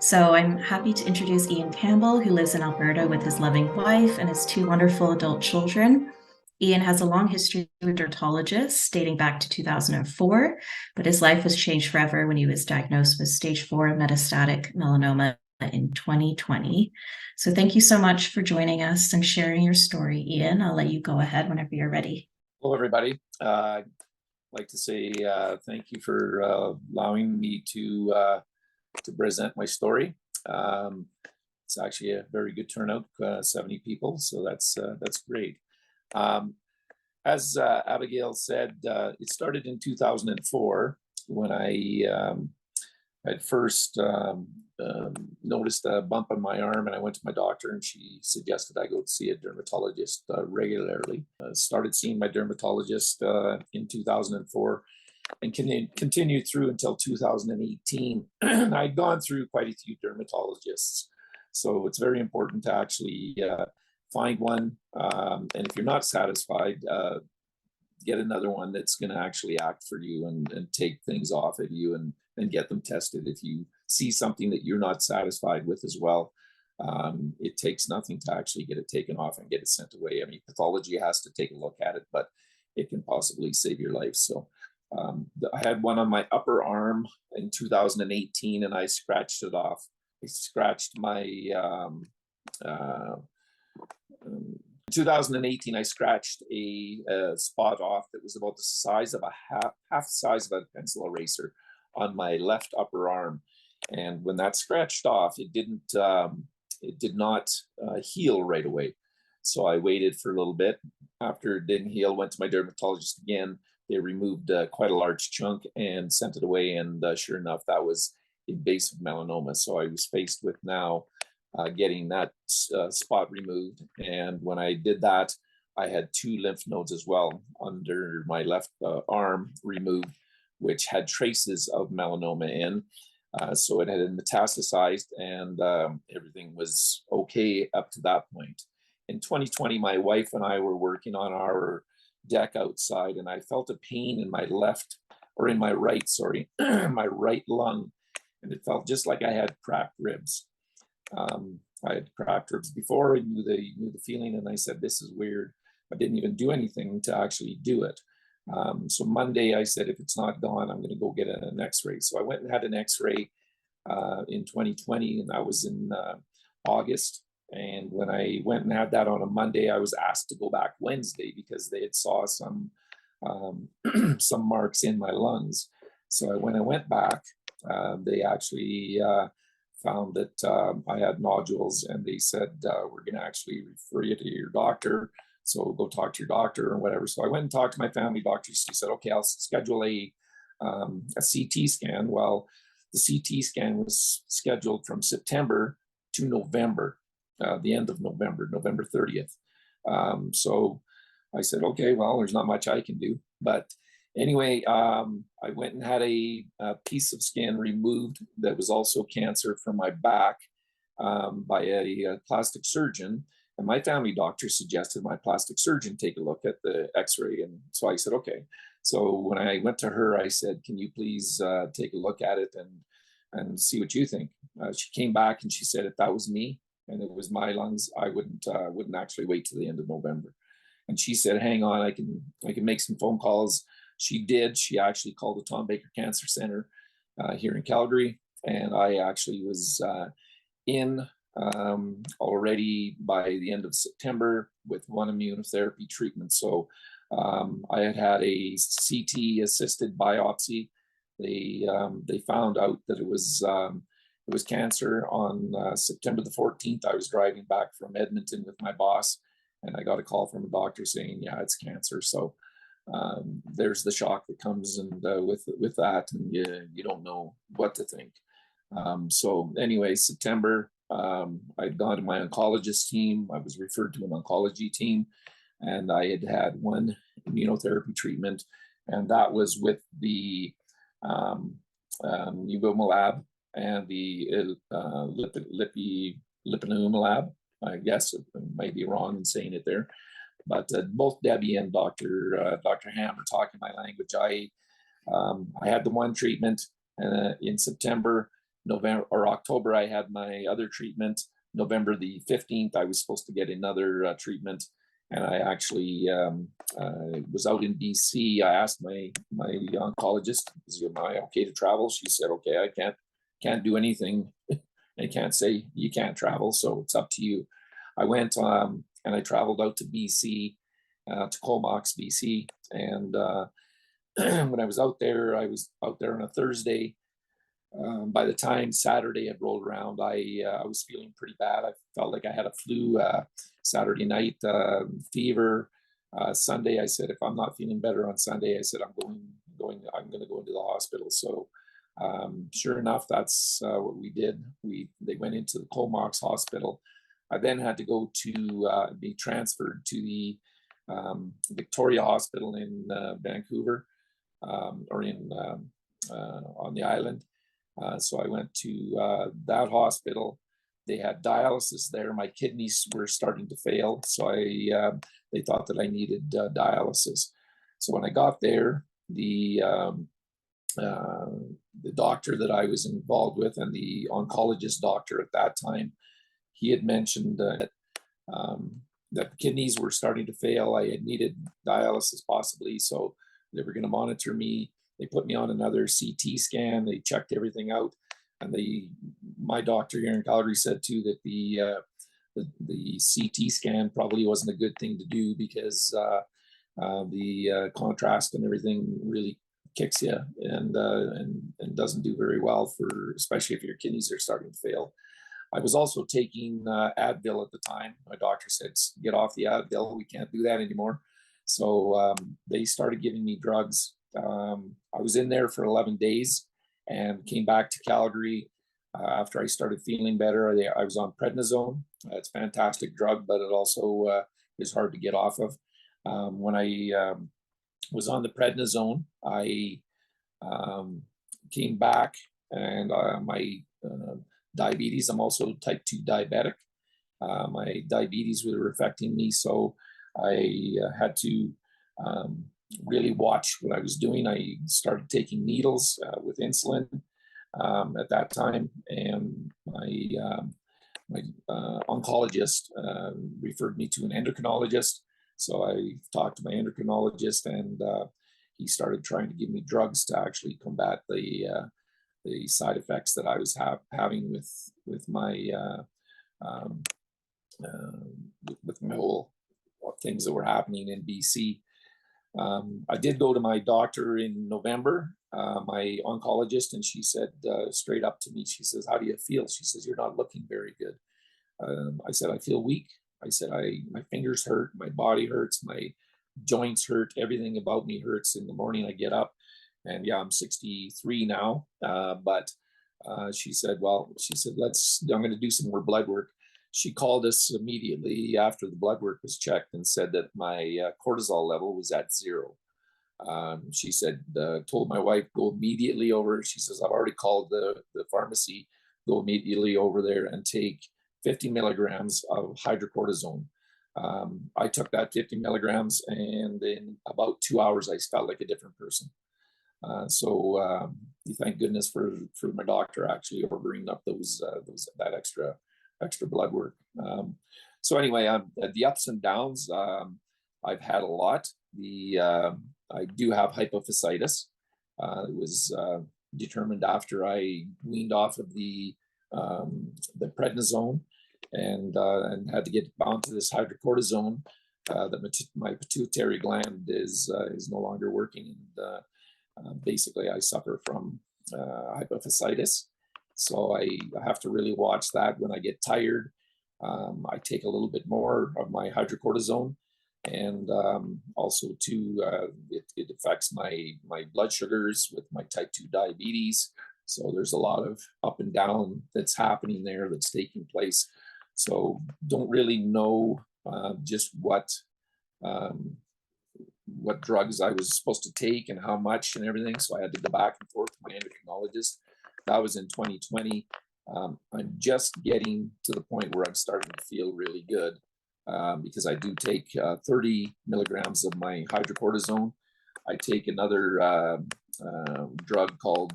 So I'm happy to introduce Ian Campbell, who lives in Alberta with his loving wife and his two wonderful adult children. Ian has a long history with dermatologists dating back to 2004, but his life was changed forever when he was diagnosed with stage 4 metastatic melanoma in 2020. So thank you so much for joining us and sharing your story, Ian. I'll let you go ahead whenever you're ready. Hello, everybody. I'd like to say thank you for allowing me to present my story. It's actually a very good turnout, 70 people, so that's great. Um, as Abigail said, it started in 2004 when I'd first noticed a bump on my arm, and I went to my doctor, and she suggested I go see a dermatologist regularly. Started seeing my dermatologist in 2004 and continued through until 2018. I'd gone through quite a few dermatologists, so it's very important to actually find one, and if you're not satisfied, get another one that's going to actually act for you and take things off of you and get them tested. If you see something that you're not satisfied with as well, it takes nothing to actually get it taken off and get it sent away. I mean, pathology has to take a look at it, but it can possibly save your life. So I had one on my upper arm in 2018, and I scratched it off. I scratched my 2018, I scratched a spot off that was about the size of a half the size of a pencil eraser on my left upper arm. And when that scratched off, it did not heal right away. So I waited for a little bit. After it didn't heal, went to my dermatologist again. They removed quite a large chunk and sent it away. And sure enough, that was invasive melanoma. So I was faced with now getting that spot removed. And when I did that, I had 2 lymph nodes as well under my left arm removed, which had traces of melanoma in. So it had metastasized, and everything was okay up to that point. In 2020, my wife and I were working on our deck outside, and I felt a pain in my right, my right lung. And it felt just like I had cracked ribs. I had cracked ribs before. I knew the feeling, and I said, "This is weird." I didn't even do anything to actually do it. So Monday, I said, "If it's not gone, I'm going to go get an X-ray." So I went and had an X-ray in 2020, and that was in August. And when I went and had that on a Monday, I was asked to go back Wednesday because they had saw some some marks in my lungs. So when I went back, they actually found that I had nodules, and they said, "We're going to actually refer you to your doctor. So go talk to your doctor," or whatever. So I went and talked to my family doctor. She said, "Okay, I'll schedule a CT scan." Well, the CT scan was scheduled from September to November, the end of November, November 30th. So I said, "Okay, well, there's not much I can do." But anyway, I went and had a piece of skin removed that was also cancer from my back by a plastic surgeon. And my family doctor suggested my plastic surgeon take a look at the X-ray. And so I said, "Okay." So when I went to her, I said, "Can you please take a look at it and see what you think?" She came back and she said, "If that was me and it was my lungs, I wouldn't actually wait till the end of November." And she said, "Hang on, I can make some phone calls." She did. She actually called the Tom Baker Cancer Center here in Calgary, and I actually was in already by the end of September with 1 immunotherapy treatment. So I had a CT assisted biopsy. They found out that it was cancer on September the 14th. I was driving back from Edmonton with my boss, and I got a call from a doctor saying, "Yeah, it's cancer." So there's the shock that comes and with that, and you don't know what to think. So anyway, September, I'd gone to my oncologist team. I was referred to an oncology team, and I had 1 immunotherapy treatment, and that was with the Lab and the Lipinumab. I guess I might be wrong in saying it there, but both Debbie and Dr. Ham are talking my language. I had the 1 treatment in September. November or October, I had my other treatment. November the 15th, I was supposed to get another treatment. And I actually was out in BC. I asked my oncologist, "Is it okay to travel?" She said, "Okay, I can't do anything. I can't say you can't travel, so it's up to you." I went and I traveled out to BC, to Comox, BC, and when I was out there on a Thursday. By the time Saturday had rolled around, I was feeling pretty bad. I felt like I had a flu. Saturday night, fever. Sunday, I said, if I'm not feeling better on Sunday, I said I'm going to go into the hospital. So sure enough, that's what we did. They went into the Comox Hospital. I then had to go to be transferred to the Victoria Hospital in Vancouver, or in on the island. So I went to that hospital. They had dialysis there. My kidneys were starting to fail, so they thought that I needed dialysis. So when I got there, the doctor that I was involved with and the oncologist doctor at that time, he had mentioned that the kidneys were starting to fail. I had needed dialysis possibly, so they were going to monitor me. They put me on another CT scan. They checked everything out, and my doctor here in Calgary said too that the CT scan probably wasn't a good thing to do because the contrast and everything really kicks you and doesn't do very well for, especially if your kidneys are starting to fail. I was also taking Advil at the time. My doctor said, "Get off the Advil. We can't do that anymore." So they started giving me drugs. I was in there for 11 days and came back to Calgary after I started feeling better. I was on prednisone. It's a fantastic drug, but it also is hard to get off of. When I was on the prednisone, I came back, and my diabetes, I'm also type 2 diabetic. My diabetes were affecting me, so I had to really watch what I was doing. I started taking needles with insulin at that time, and my oncologist referred me to an endocrinologist. So I talked to my endocrinologist, and he started trying to give me drugs to actually combat the side effects that I was having with my with my whole things that were happening in BC. I did go to my doctor in November, my oncologist, and she said straight up to me, she says, "How do you feel?" She says, "You're not looking very good." I said, "I feel weak." I said, my fingers hurt, my body hurts, my joints hurt, everything about me hurts. In the morning I get up, and yeah, I'm 63 now, but she said, I'm going to do some more blood work. She called us immediately after the blood work was checked and said that my cortisol level was at 0. She said, told my wife, go immediately over. She says, "I've already called the pharmacy, go immediately over there and take 50 milligrams of hydrocortisone." I took that 50 milligrams, and in about 2 hours, I felt like a different person. So thank goodness for my doctor actually ordering up that extra blood work. So anyway, the ups and downs, I've had a lot. I do have hypophysitis. It was determined after I weaned off of the prednisone and had to get onto this hydrocortisone. That my pituitary gland is no longer working, and basically I suffer from hypophysitis. So I have to really watch that. When I get tired, I take a little bit more of my hydrocortisone, and also too, it affects my blood sugars with my type 2 diabetes. So there's a lot of up and down that's happening there, that's taking place. So don't really know just what drugs I was supposed to take and how much and everything. So I had to go back and forth to my endocrinologist. That was in 2020. I'm just getting to the point where I'm starting to feel really good because I do take 30 milligrams of my hydrocortisone. I take another drug called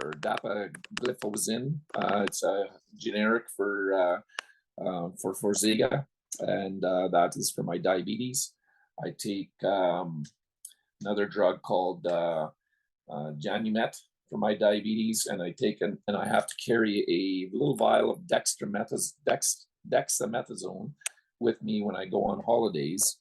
or dapagliflozin. It's a generic for Forxiga, and that is for my diabetes. I take another drug called Janumet for my diabetes, and I have to carry a little vial of dexamethasone with me when I go on holidays,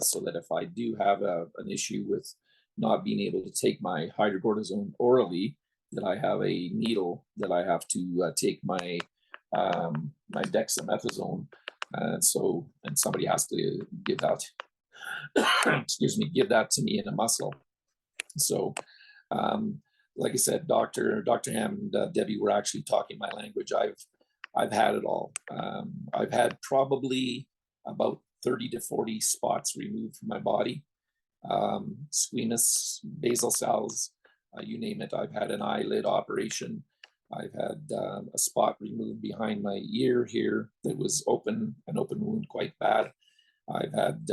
so that if I do have an issue with not being able to take my hydrocortisone orally, that I have a needle that I have to take my my dexamethasone, and somebody has to give that excuse me, give that to me in a muscle. So like I said, Dr. Ham and Debbie were actually talking my language. I've had it all. I've had probably about 30 to 40 spots removed from my body. Squamous, basal cells, you name it. I've had an eyelid operation. I've had a spot removed behind my ear here that was an open wound, quite bad. I've had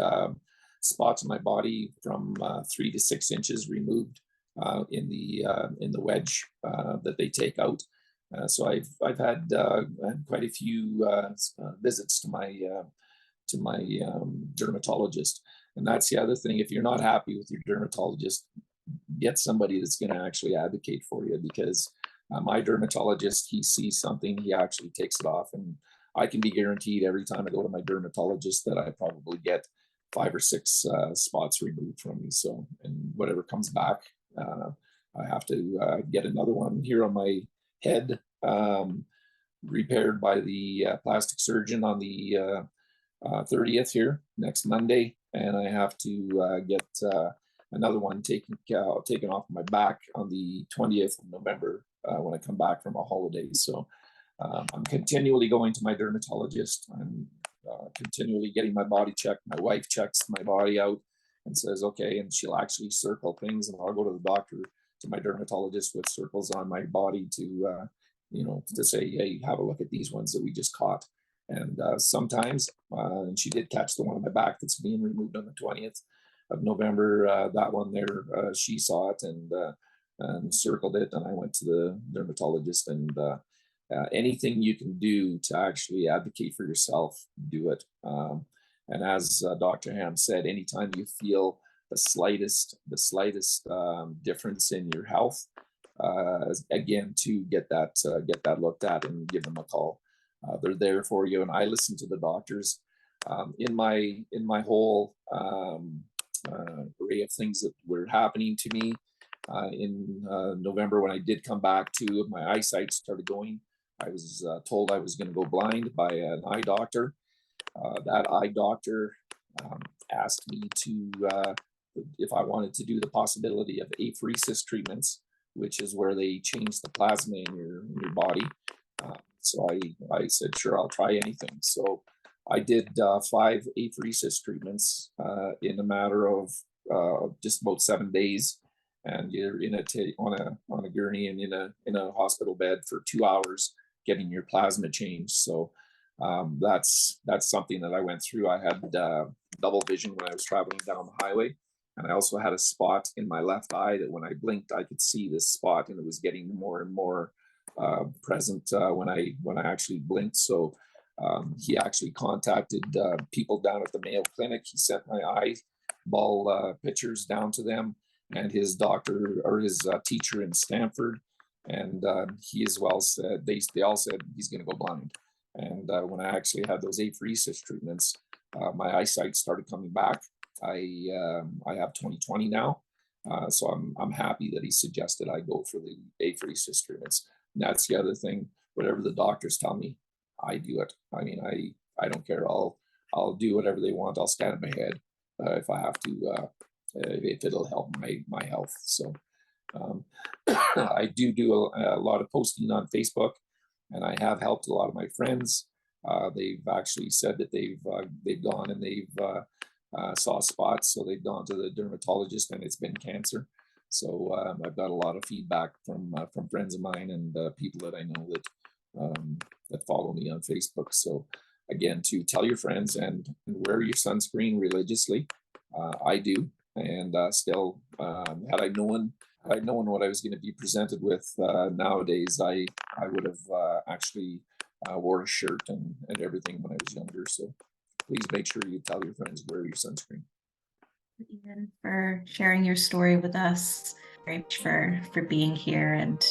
spots in my body from 3 to 6 inches removed in the wedge that they take out. So I've had quite a few visits to my dermatologist. And that's the other thing. If you're not happy with your dermatologist, get somebody that's going to actually advocate for you, because my dermatologist, he sees something, he actually takes it off, and I can be guaranteed every time I go to my dermatologist that I probably get 5 or 6 spots removed from me. So, and whatever comes back, I have to get another one here on my head, repaired by the plastic surgeon on the 30th here, next Monday, and I have to get another one taken off my back on the 20th of November when I come back from a holiday. So I'm continually going to my dermatologist. I'm continually getting my body checked. My wife checks my body out and says, okay, and she'll actually circle things, and I'll go to the doctor, to my dermatologist, with circles on my body to, to say, hey, have a look at these ones that we just caught. And sometimes, and she did catch the one on my back that's being removed on the 20th of November. That one there, she saw it and circled it, and I went to the dermatologist. And anything you can do to actually advocate for yourself, do it. And as Dr. Ham said, anytime you feel the slightest difference in your health, again, to get that looked at and give them a call. They're there for you, and I listen to the doctors. In my whole array of things that were happening to me in November, when I did come back to, my eyesight started going. I was told I was going to go blind by an eye doctor. That eye doctor asked me to if I wanted to do the possibility of apheresis treatments, which is where they change the plasma in your body. So I said, sure, I'll try anything. So I did 5 apheresis treatments in a matter of just about 7 days, and you're on a gurney and in a hospital bed for 2 hours getting your plasma changed. So that's something that I went through. I had double vision when I was traveling down the highway, and I also had a spot in my left eye that when I blinked, I could see this spot, and it was getting more and more present when I actually blinked. So he actually contacted people down at the Mayo Clinic. He sent my eyeball pictures down to them, and his doctor, or his teacher in Stanford, and he as well said, they all said he's going to go blind. And when I actually had those apheresis treatments, my eyesight started coming back. I have 20/20 now, so I'm happy that he suggested I go for the apheresis treatments. And that's the other thing. Whatever the doctors tell me, I do it. I mean, I don't care. I'll do whatever they want. I'll stand on my head if I have to, if it'll help my health. So I do a lot of posting on Facebook, and I have helped a lot of my friends. They've actually said that they've gone and they've saw spots, so they've gone to the dermatologist, and it's been cancer. So I've got a lot of feedback from friends of mine and people that I know that follow me on Facebook. So again, to tell your friends and wear your sunscreen religiously. I do, and still, had I known I'd known what I was going to be presented with nowadays, I would have actually wore a shirt and everything when I was younger. So please make sure you tell your friends to wear your sunscreen. Ian, for sharing your story with us, very much for being here and